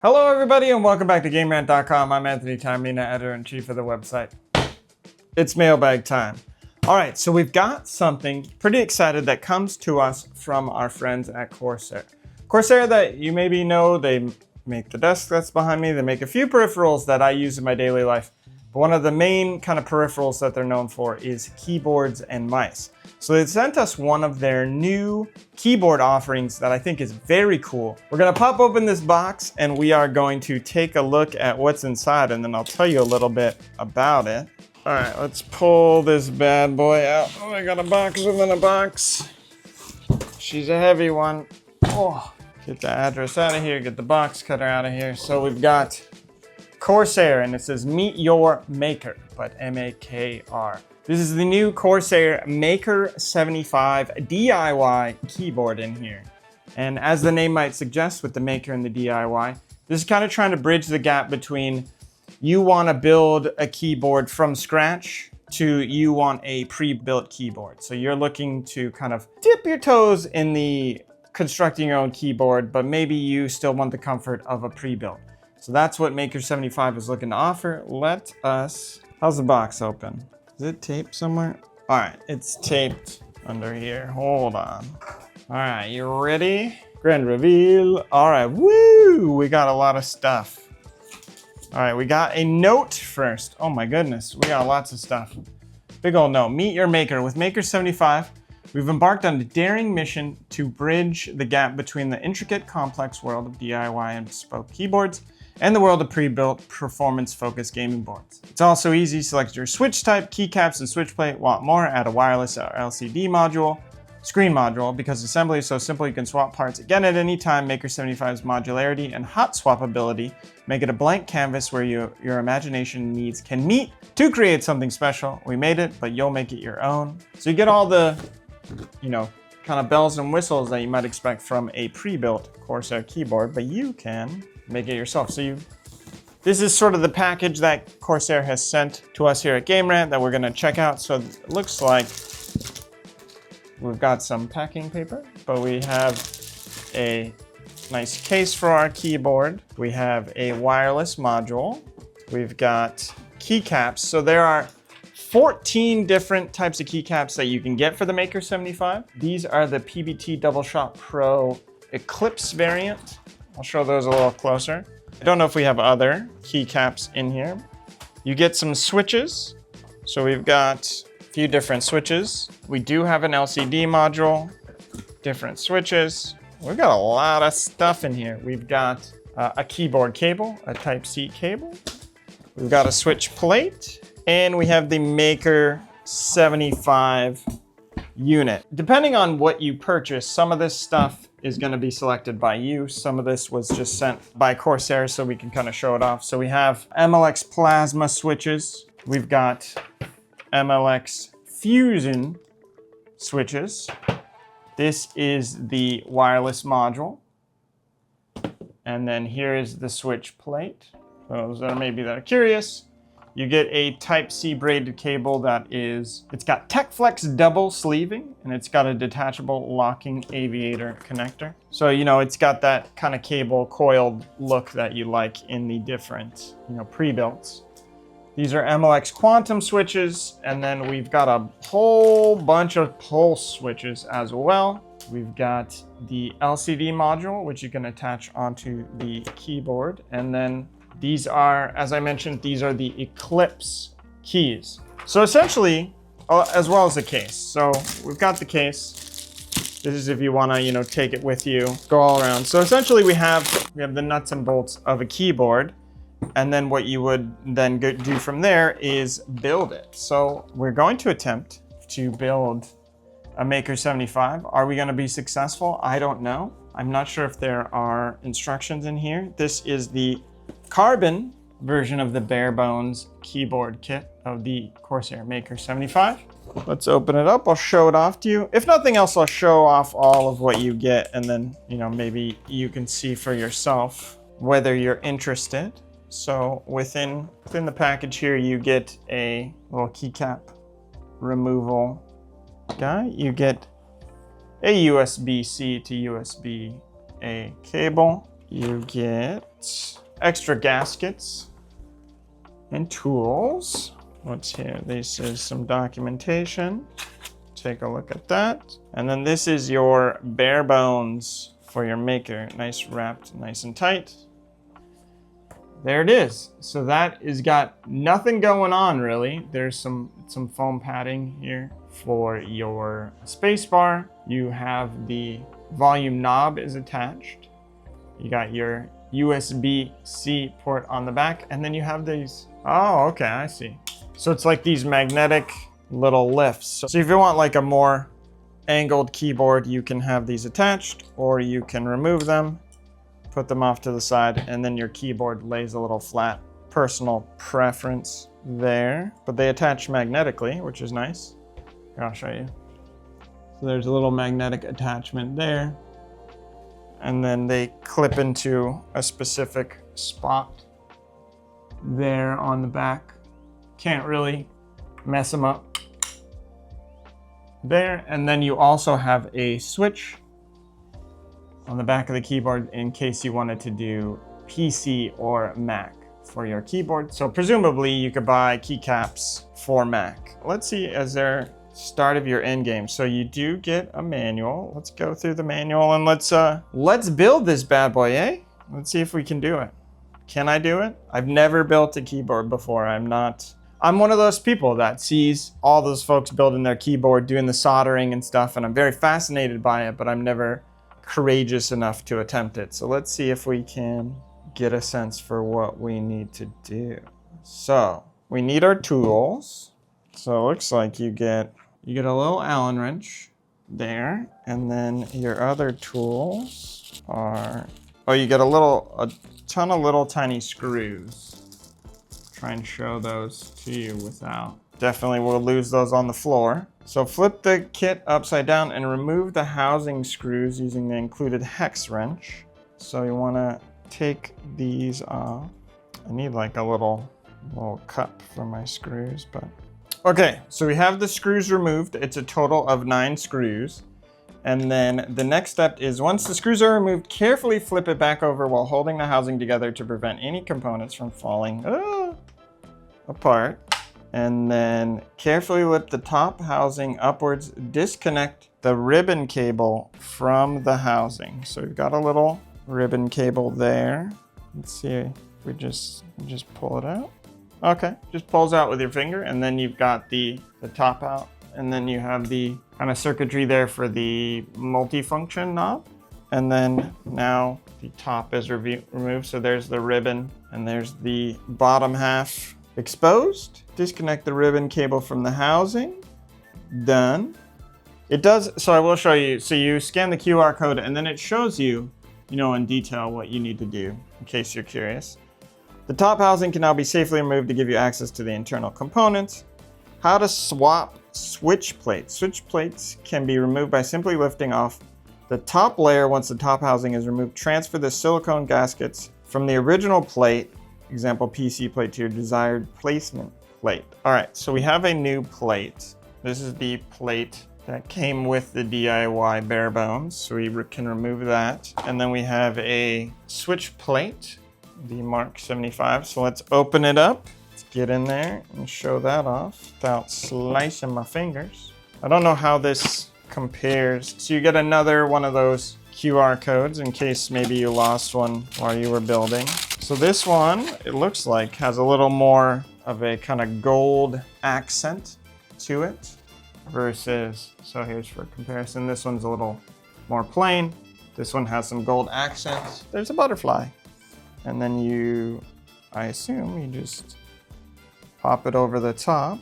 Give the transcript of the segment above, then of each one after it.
Hello everybody and welcome back to GameRant.com. I'm Anthony Taormina, editor-in-chief of the website. It's mailbag time. All right, so we've got something pretty excited that comes to us from our friends at Corsair. Corsair, that you maybe know, they make the desk that's behind me. They make a few peripherals that I use in my daily life. But one of the main kind of peripherals that they're known for is keyboards and mice. So they sent us one of their new keyboard offerings that I think is very cool. We're gonna pop open this box and we are going to take a look at what's inside, and then I'll tell you a little bit about it. All right, let's pull this bad boy out. Oh, I got a box within a box. She's a heavy one. Oh, get the address out of here, get the box cutter out of here. So we've got Corsair, and it says Meet Your Maker, but M-A-K-R. This is the new Corsair MAKR 75 DIY keyboard in here. And as the name might suggest, with the Maker and the DIY, this is kind of trying to bridge the gap between you want to build a keyboard from scratch to you want a pre-built keyboard. So you're looking to kind of dip your toes in the constructing your own keyboard, but maybe you still want the comfort of a pre-built. So that's what MAKR 75 is looking to offer. How's the box open? Is it taped somewhere? All right, it's taped under here. Hold on. All right, you ready? Grand reveal. All right, woo! We got a lot of stuff. All right, we got a note first. Oh my goodness, we got lots of stuff. Big old note. Meet your maker. With MAKR 75, we've embarked on a daring mission to bridge the gap between the intricate, complex world of DIY and bespoke keyboards and the world of pre-built, performance-focused gaming boards. It's also easy. Select your switch type, keycaps, and switch plate. Want more? Add a wireless or LCD module, screen module. Because assembly is so simple, you can swap parts again at any time. MAKR 75's modularity and hot swap ability make it a blank canvas where your imagination needs can meet to create something special. We made it, but you'll make it your own. So you get all the, kind of bells and whistles that you might expect from a pre-built Corsair keyboard, but you can make it yourself. So this is sort of the package that Corsair has sent to us here at GameRant that we're gonna check out. So it looks like we've got some packing paper, but we have a nice case for our keyboard. We have a wireless module. We've got keycaps. So there are 14 different types of keycaps that you can get for the MAKR 75. These are the PBT Double Shot Pro Eclipse variant. I'll show those a little closer. I don't know if we have other keycaps in here. You get some switches. So we've got a few different switches. We do have an LCD module, different switches. We've got a lot of stuff in here. We've got a keyboard cable, a Type-C cable. We've got a switch plate, and we have the MAKR 75 unit. Depending on what you purchase, some of this stuff is going to be selected by you. Some of this was just sent by Corsair so we can kind of show it off. So we have MLX plasma switches. We've got MLX fusion switches. This is the wireless module. And then here is the switch plate. Those that are curious. You get a Type-C braided cable it's got TechFlex double sleeving, and it's got a detachable locking aviator connector. So, it's got that kind of cable coiled look that you like in the different, pre-builts. These are MLX quantum switches, and then we've got a whole bunch of pulse switches as well. We've got the LCD module, which you can attach onto the keyboard, and then these are, as I mentioned, these are the Eclipse keys. So essentially, as well as the case. So we've got the case. This is if you want to, take it with you, go all around. So essentially, we have the nuts and bolts of a keyboard, and then what you would then do from there is build it. So we're going to attempt to build a MAKR 75. Are we going to be successful? I don't know. I'm not sure if there are instructions in here. This is the carbon version of the bare bones keyboard kit of the Corsair MAKR 75. Let's open it up. I'll show it off to you. If nothing else, I'll show off all of what you get, and then, maybe you can see for yourself whether you're interested. So within the package here, you get a little keycap removal guy. You get a USB-C to USB-A cable. You get extra gaskets and tools. What's here? This is some documentation. Take a look at that. And then this is your bare bones for your maker. Nice wrapped, nice and tight. There it is. So that is got nothing going on really. There's some foam padding here for your space bar. You have the volume knob is attached. You got your USB-C port on the back, and then you have these. Oh, okay, I see. So it's like these magnetic little lifts. So if you want like a more angled keyboard, you can have these attached, or you can remove them, put them off to the side, and then your keyboard lays a little flat. Personal preference there, but they attach magnetically, which is nice. Here, I'll show you. So there's a little magnetic attachment there, and then they clip into a specific spot there on the back. Can't really mess them up there. And then you also have a switch on the back of the keyboard in case you wanted to do PC or Mac for your keyboard. So presumably you could buy keycaps for Mac. Let's see, as their start of your end game. So you do get a manual. Let's go through the manual and let's build this bad boy, eh? Let's see if we can do it. Can I do it? I've never built a keyboard before. I'm one of those people that sees all those folks building their keyboard, doing the soldering and stuff, and I'm very fascinated by it, but I'm never courageous enough to attempt it. So let's see if we can get a sense for what we need to do. So we need our tools. So it looks like you get a little Allen wrench there, and then your other tools are, oh, you get a ton of little tiny screws. Try and show those to you without. Definitely will lose those on the floor. So flip the kit upside down and remove the housing screws using the included hex wrench. So you want to take these off. I need like a little cup for my screws, but okay. So we have the screws removed. It's a total of 9 screws. And then the next step is, once the screws are removed, carefully flip it back over while holding the housing together to prevent any components from falling apart. And then carefully lift the top housing upwards, disconnect the ribbon cable from the housing. So we've got a little ribbon cable there. Let's see if we just pull it out. Okay, just pulls out with your finger, and then you've got the top out, and then you have the kind of circuitry there for the multifunction knob. And then now the top is removed. So there's the ribbon and there's the bottom half exposed. Disconnect the ribbon cable from the housing. Done. It does, so I will show you. So you scan the QR code and then it shows you, in detail what you need to do in case you're curious. The top housing can now be safely removed to give you access to the internal components. How to swap switch plates. Switch plates can be removed by simply lifting off the top layer. Once the top housing is removed, transfer the silicone gaskets from the original plate, example PC plate, to your desired placement plate. All right, so we have a new plate. This is the plate that came with the DIY bare bones, so we can remove that. And then we have a switch plate, the Mark 75. So let's open it up. Let's get in there and show that off without slicing my fingers. I don't know how this compares. So you get another one of those QR codes in case maybe you lost one while you were building. So this one, it looks like, has a little more of a kind of gold accent to it versus, so here's for comparison, this one's a little more plain. This one has some gold accents. There's a butterfly. And then I assume you just pop it over the top.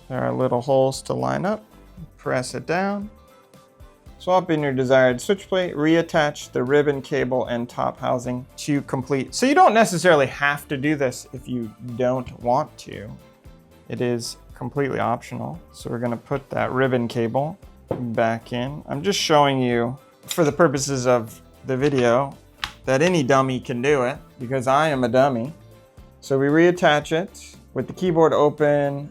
There are little holes to line up. Press it down. Swap in your desired switch plate. Reattach the ribbon cable and top housing to complete. So you don't necessarily have to do this if you don't want to. It is completely optional. So we're gonna put that ribbon cable back in. I'm just showing you, for the purposes of the video, that any dummy can do it, because I am a dummy. So we reattach it with the keyboard open,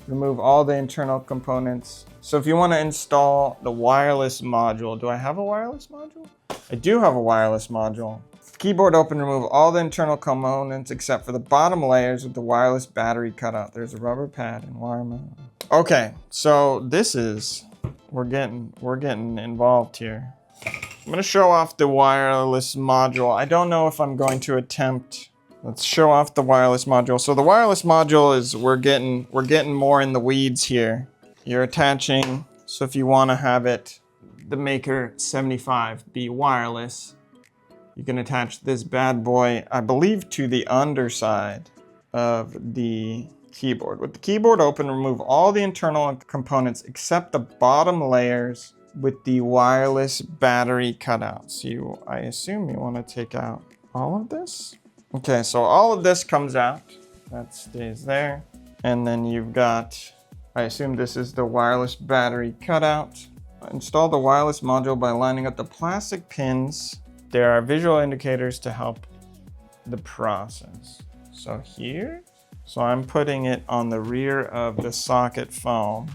remove all the internal components. So if you want to install the wireless module, do I have a wireless module? I do have a wireless module. Keyboard open, remove all the internal components except for the bottom layers with the wireless battery cutout. There's a rubber pad and wire mount. Okay, so this is, we're getting involved here. I'm gonna show off the wireless module. I don't know if I'm going to attempt, let's show off the wireless module. So the wireless module is, we're getting more in the weeds here. You're attaching, so if you wanna have it, the MAKR 75 be wireless, you can attach this bad boy, I believe, to the underside of the keyboard. With the keyboard open, remove all the internal components except the bottom layers with the wireless battery cutouts. I assume you want to take out all of this. Okay, so all of this comes out. That stays there. And then you've got, I assume this is the wireless battery cutout. Install the wireless module by lining up the plastic pins. There are visual indicators to help the process. So here, so I'm putting it on the rear of the socket foam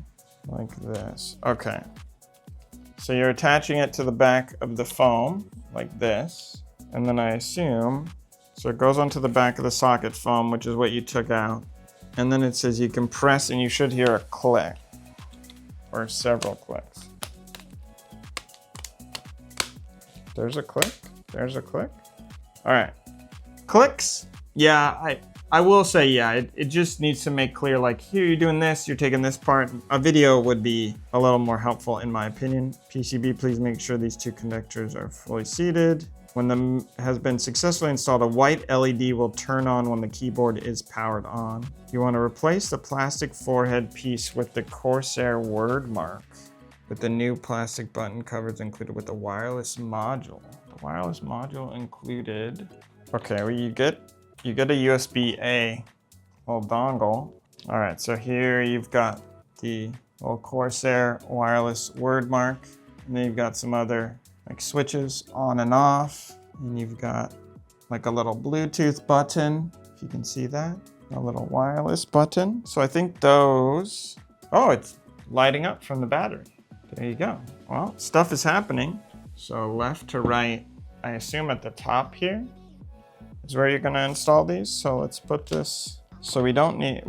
like this. Okay. So you're attaching it to the back of the foam like this. And then I assume, so it goes onto the back of the socket foam, which is what you took out. And then it says you can press and you should hear a click or several clicks. There's a click. There's a click. All right. Clicks. Yeah, I will say, yeah, it just needs to make clear, like, here you're doing this, you're taking this part. A video would be a little more helpful in my opinion. PCB, please make sure these two connectors are fully seated. When the has been successfully installed, a white LED will turn on when the keyboard is powered on. You want to replace the plastic forehead piece with the Corsair word mark, with the new plastic button covers included with the wireless module. The wireless module included. Okay, well you get a USB-A little dongle. All right, so here you've got the little Corsair wireless word mark, and then you've got some other like switches on and off, and you've got like a little Bluetooth button, if you can see that, a little wireless button. So I think those, oh, it's lighting up from the battery. There you go. Well, stuff is happening. So left to right, I assume at the top here is where you're gonna install these. So let's put this, so we don't need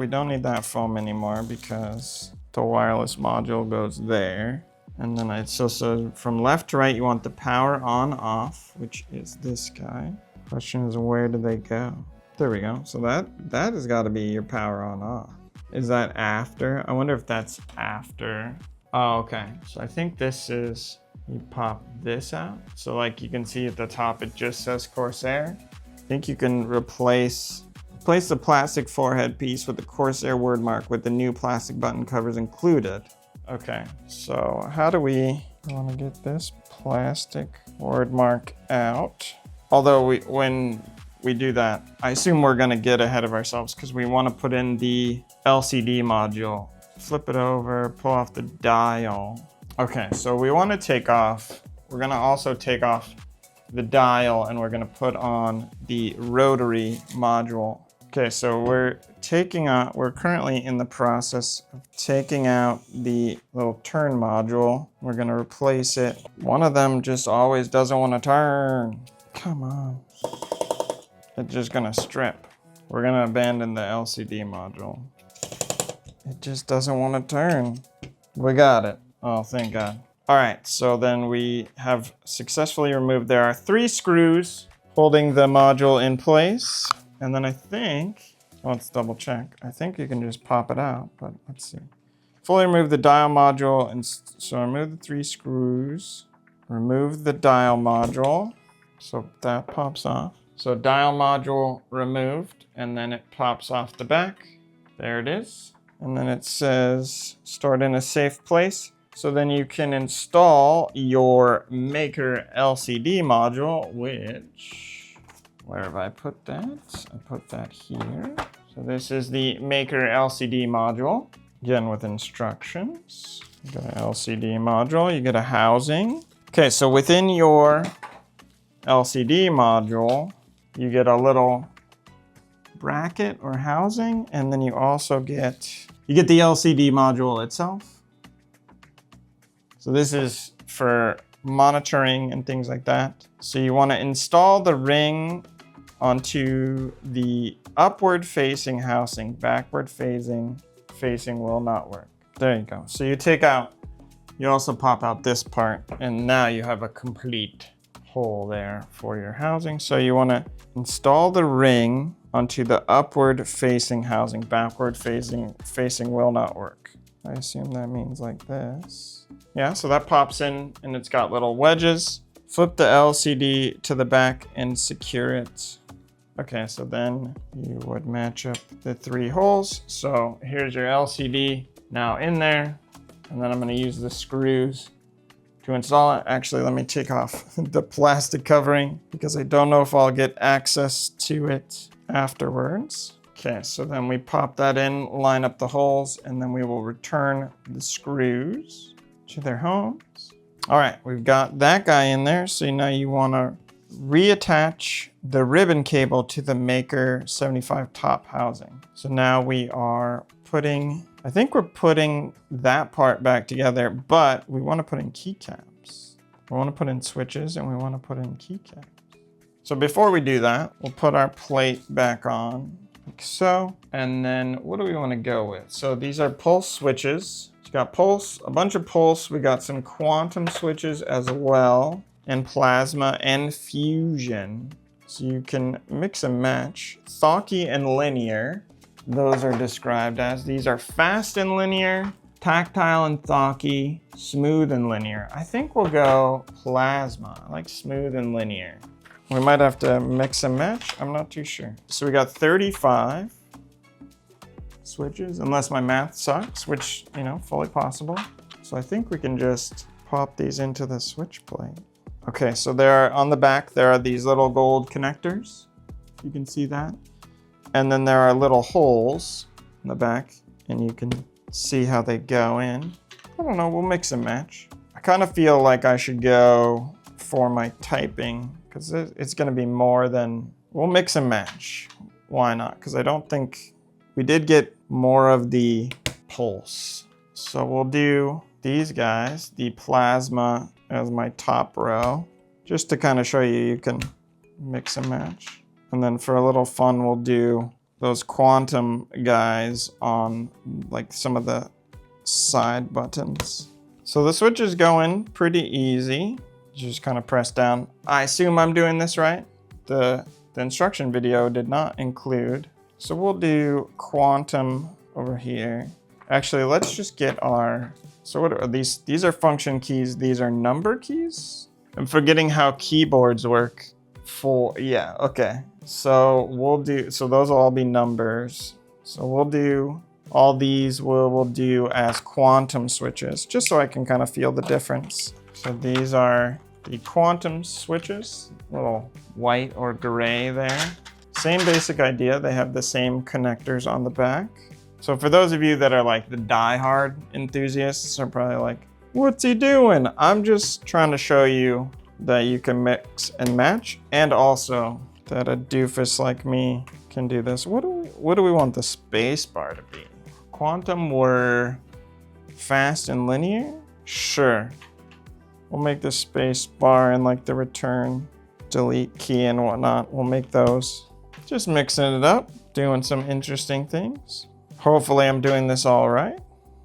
that foam anymore because the wireless module goes there. And then so from left to right, you want the power on off, which is this guy. Question is, where do they go? There we go. So that has got to be your power on off. Is that after? I wonder if that's after. Oh, okay. So I think this is, you pop this out. So like you can see at the top, it just says Corsair. I think you can replace the plastic forehead piece with the Corsair word mark with the new plastic button covers included. Okay, so how do I want to get this plastic word mark out? Although when we do that, I assume we're going to get ahead of ourselves because we want to put in the LCD module. Flip it over, pull off the dial. Okay, so we want to take off, we're going to also take off the dial and we're going to put on the rotary module. Okay, so we're currently in the process of taking out the little turn module. We're gonna replace it. One of them just always doesn't want to turn. Come on. It's just gonna strip. We're gonna abandon the LCD module. It just doesn't want to turn. We got it. Oh, thank God. All right, so then we have successfully removed, there are 3 screws holding the module in place. And then I think, let's double check. I think you can just pop it out, but let's see. Fully remove the dial module, and so remove the 3 screws. Remove the dial module, so that pops off. So dial module removed, and then it pops off the back. There it is. And then it says, stored in a safe place. So then you can install your MAKR LCD module, which, where have I put that? I put that here. So this is the MAKR LCD module. Again, with instructions. You get an LCD module, you get a housing. Okay, so within your LCD module, you get a little bracket or housing, and then you also get the LCD module itself. So this is for monitoring and things like that. So you want to install the ring onto the upward facing housing. Backward facing will not work. There you go. So you take out, you also pop out this part, and now you have a complete hole there for your housing. So you want to install the ring onto the upward facing housing. Backward facing will not work. I assume that means like this. Yeah, so that pops in and it's got little wedges. Flip the LCD to the back and secure it. Okay, so then you would match up the 3 holes. So here's your LCD now in there. And then I'm gonna use the screws to install it. Actually, let me take off the plastic covering because I don't know if I'll get access to it afterwards. Okay, so then we pop that in, line up the holes, and then we will return the screws to their homes. All right, we've got that guy in there. So now you wanna reattach the ribbon cable to the MAKR 75 top housing. So now we are I think we're putting that part back together, but we want to put in keycaps. We want to put in switches and we want to put in keycaps. So before we do that, we'll put our plate back on like so. And then what do we want to go with? So these are pulse switches. It's got pulse, a bunch of pulse. We got some quantum switches as well, and plasma and fusion. So you can mix and match. Thoughtky and linear. Those are described as. These are fast and linear, tactile and thoughtky, smooth and linear. I think we'll go plasma. I like smooth and linear. We might have to mix and match. I'm not too sure. So we got 35 switches, unless my math sucks, which, you know, fully possible. So I think we can just pop these into the switch plate. Okay, so on the back, there are these little gold connectors. You can see that. And then there are little holes in the back, and you can see how they go in. I don't know, we'll mix and match. I kind of feel like I should go for my typing, because it's gonna be more than, we'll mix and match. Why not? Because I don't think, we did get more of the pulse. So we'll do these guys, the plasma as my top row, just to kind of show you can mix and match. And then for a little fun, we'll do those quantum guys on like some of the side buttons. So the switches go in pretty easy. Just kind of press down. I assume I'm doing this right. The instruction video did not include. So we'll do quantum over here. Actually, let's just get our, so what are these? These are function keys. These are number keys. I'm forgetting how keyboards work. Yeah, okay. So we'll do, so those will all be numbers. So we'll do all these, we'll do as quantum switches, just so I can kind of feel the difference. So these are the quantum switches, little white or gray there. Same basic idea, they have the same connectors on the back. So for those of you that are like the die-hard enthusiasts are probably like, what's he doing? I'm just trying to show you that you can mix and match, and also that a doofus like me can do this. What do we want the space bar to be? Quantum were fast and linear? Sure. We'll make the space bar and like the return, delete key and whatnot. We'll make those. Just mixing it up, doing some interesting things. Hopefully I'm doing this all right.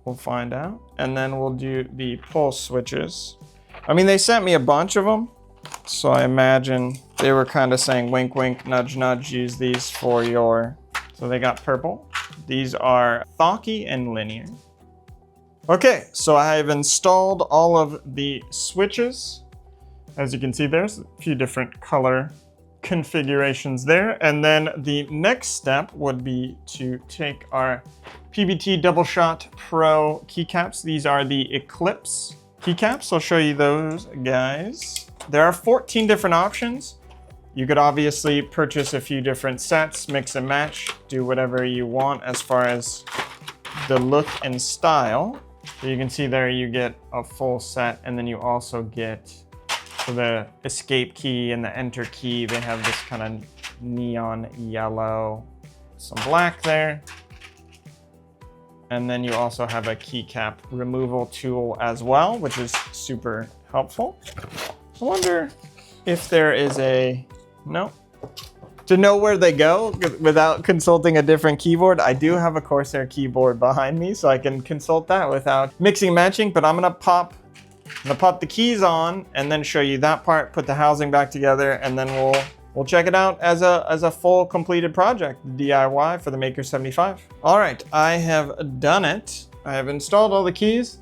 We'll find out. And then we'll do the pulse switches. I mean, they sent me a bunch of them, so I imagine they were kind of saying wink, wink, nudge, nudge, use these for your, so they got purple. These are thoughtky and linear. Okay, so I have installed all of the switches. As you can see, there's a few different color configurations there. And then the next step would be to take our PBT Double Shot Pro keycaps. These are the Eclipse keycaps. I'll show you those guys. There are 14 different options. You could obviously purchase a few different sets, mix and match, do whatever you want as far as the look and style. So you can see there you get a full set, and then you also get for the escape key and the enter key, they have this kind of neon yellow, some black there. And then you also have a keycap removal tool as well, which is super helpful. I wonder if there is a, no. To know where they go without consulting a different keyboard, I do have a Corsair keyboard behind me, so I can consult that without mixing and matching, but I'm gonna pop the keys on and then show you that part, put the housing back together, and then we'll check it out as a full completed project, DIY for the MAKR 75. All right, I have done it. I have installed all the keys.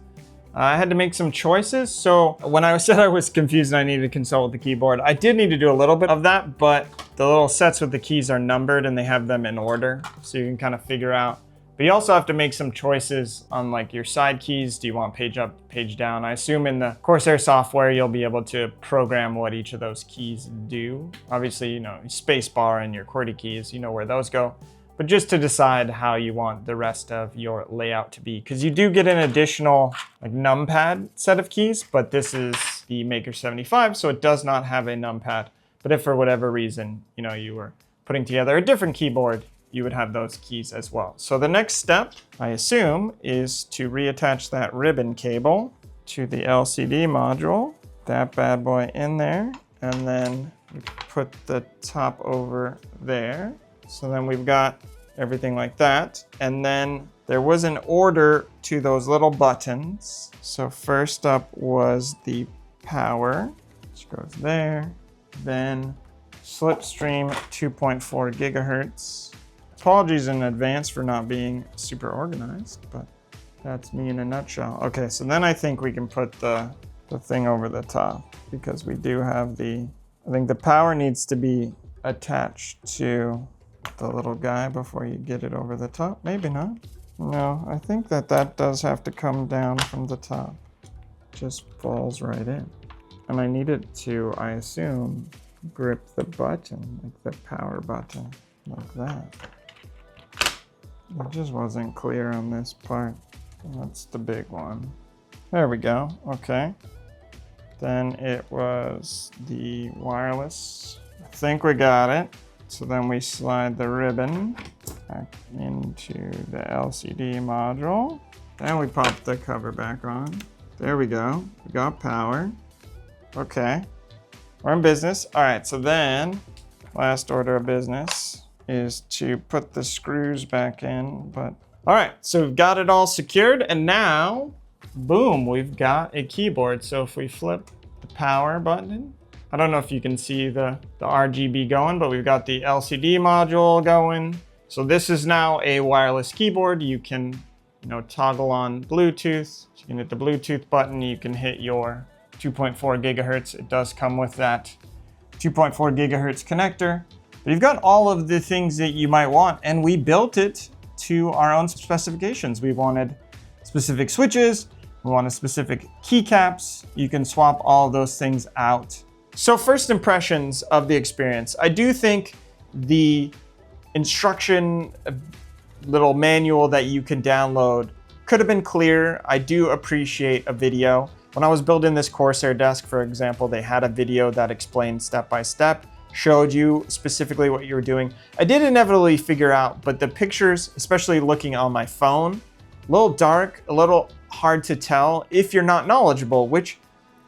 I had to make some choices. So when I said I was confused and I needed to consult with the keyboard, I did need to do a little bit of that, but the little sets with the keys are numbered and they have them in order. So you can kind of figure out, but you also have to make some choices on like your side keys. Do you want page up, page down? I assume in the Corsair software, you'll be able to program what each of those keys do. Obviously, you know, space bar and your QWERTY keys, you know where those go. But just to decide how you want the rest of your layout to be, because you do get an additional like numpad set of keys, but this is the MAKR 75, so it does not have a numpad. But if for whatever reason, you know, you were putting together a different keyboard, you would have those keys as well. So the next step, I assume, is to reattach that ribbon cable to the LCD module, that bad boy in there, and then we put the top over there. So then we've got everything like that. And then there was an order to those little buttons. So first up was the power, which goes there. Then slipstream 2.4 gigahertz. Apologies in advance for not being super organized, but that's me in a nutshell. Okay, so then I think we can put the thing over the top because we do have I think the power needs to be attached to the little guy before you get it over the top. Maybe not. No, I think that does have to come down from the top. Just falls right in. And I need it to, I assume, grip the button, like the power button, like that. It just wasn't clear on this part. That's the big one. There we go, okay. Then it was the wireless. I think we got it. So then we slide the ribbon back into the LCD module. Then we pop the cover back on. There we go. We got power. Okay. We're in business. All right, so then last order of business is to put the screws back in. But all right, so we've got it all secured, and now, boom, we've got a keyboard. So if we flip the power button, I don't know if you can see the RGB going, but we've got the LCD module going. So this is now a wireless keyboard. You can, you know, toggle on Bluetooth. You can hit the Bluetooth button. You can hit your 2.4 gigahertz. It does come with that 2.4 gigahertz connector. But you've got all of the things that you might want, and we built it to our own specifications. We wanted specific switches. We wanted specific keycaps. You can swap all of those things out. So first impressions of the experience. I do think the instruction little manual that you can download could have been clearer. I do appreciate a video. When I was building this Corsair desk, for example, they had a video that explained step by step, showed you specifically what you were doing. I did inevitably figure out, but the pictures, especially looking on my phone, a little dark, a little hard to tell if you're not knowledgeable, which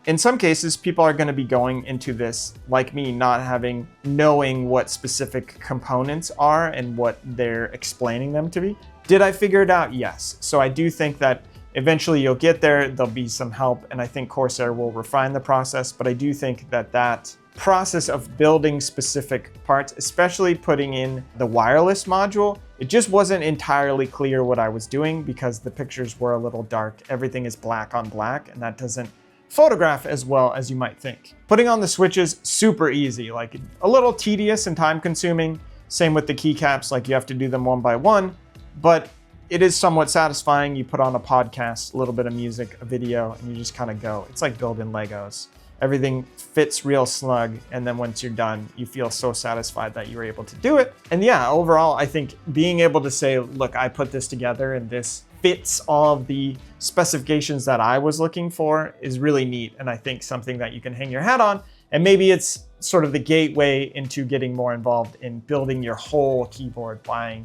in some cases, people are going to be going into this, like me, not knowing what specific components are and what they're explaining them to be. Did I figure it out? Yes. So I do think that eventually you'll get there. There'll be some help, and I think Corsair will refine the process. But I do think that process of building specific parts, especially putting in the wireless module, it just wasn't entirely clear what I was doing because the pictures were a little dark. Everything is black on black, and that doesn't photograph as well as you might think. Putting on the switches, super easy, like a little tedious and time consuming. Same with the keycaps, like you have to do them one by one, but it is somewhat satisfying. You put on a podcast, a little bit of music, a video, and you just kind of go. It's like building Legos. Everything fits real snug, and then once you're done, you feel so satisfied that you were able to do it. And yeah, overall, I think being able to say, look, I put this together and this fits all of the specifications that I was looking for is really neat, and I think something that you can hang your hat on, and maybe it's sort of the gateway into getting more involved in building your whole keyboard, buying,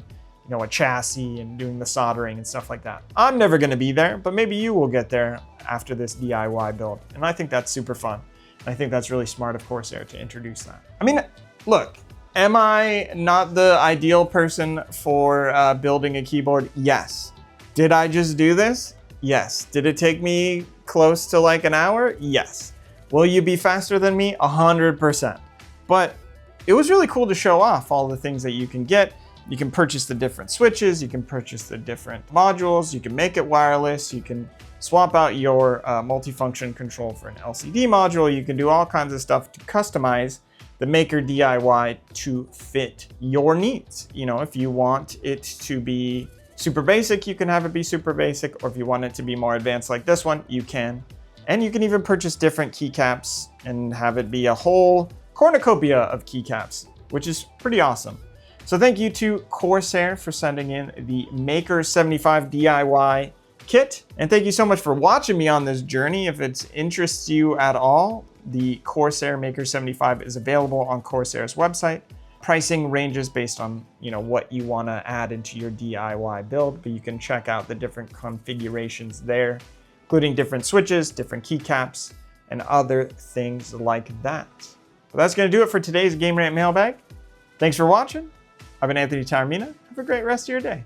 a chassis and doing the soldering and stuff like that. I'm never going to be there, but maybe you will get there after this DIY build. And I think that's super fun. And I think that's really smart of Corsair to introduce that. I mean, look, am I not the ideal person for building a keyboard? Yes. Did I just do this? Yes. Did it take me close to like an hour? Yes. Will you be faster than me? 100%. But it was really cool to show off all the things that you can get. You can purchase the different switches, you can purchase the different modules, you can make it wireless, you can swap out your multifunction control for an LCD module, you can do all kinds of stuff to customize the MAKR DIY to fit your needs. If you want it to be super basic, you can have it be super basic, or if you want it to be more advanced like this one, you can. And you can even purchase different keycaps and have it be a whole cornucopia of keycaps, which is pretty awesome. So thank you to Corsair for sending in the MAKR 75 DIY kit. And thank you so much for watching me on this journey. If it interests you at all, the Corsair MAKR 75 is available on Corsair's website. Pricing ranges based on what you want to add into your DIY build, but you can check out the different configurations there, including different switches, different keycaps, and other things like that. But that's going to do it for today's Game Rant Mailbag. Thanks for watching. I've been Anthony Taormina. Have a great rest of your day.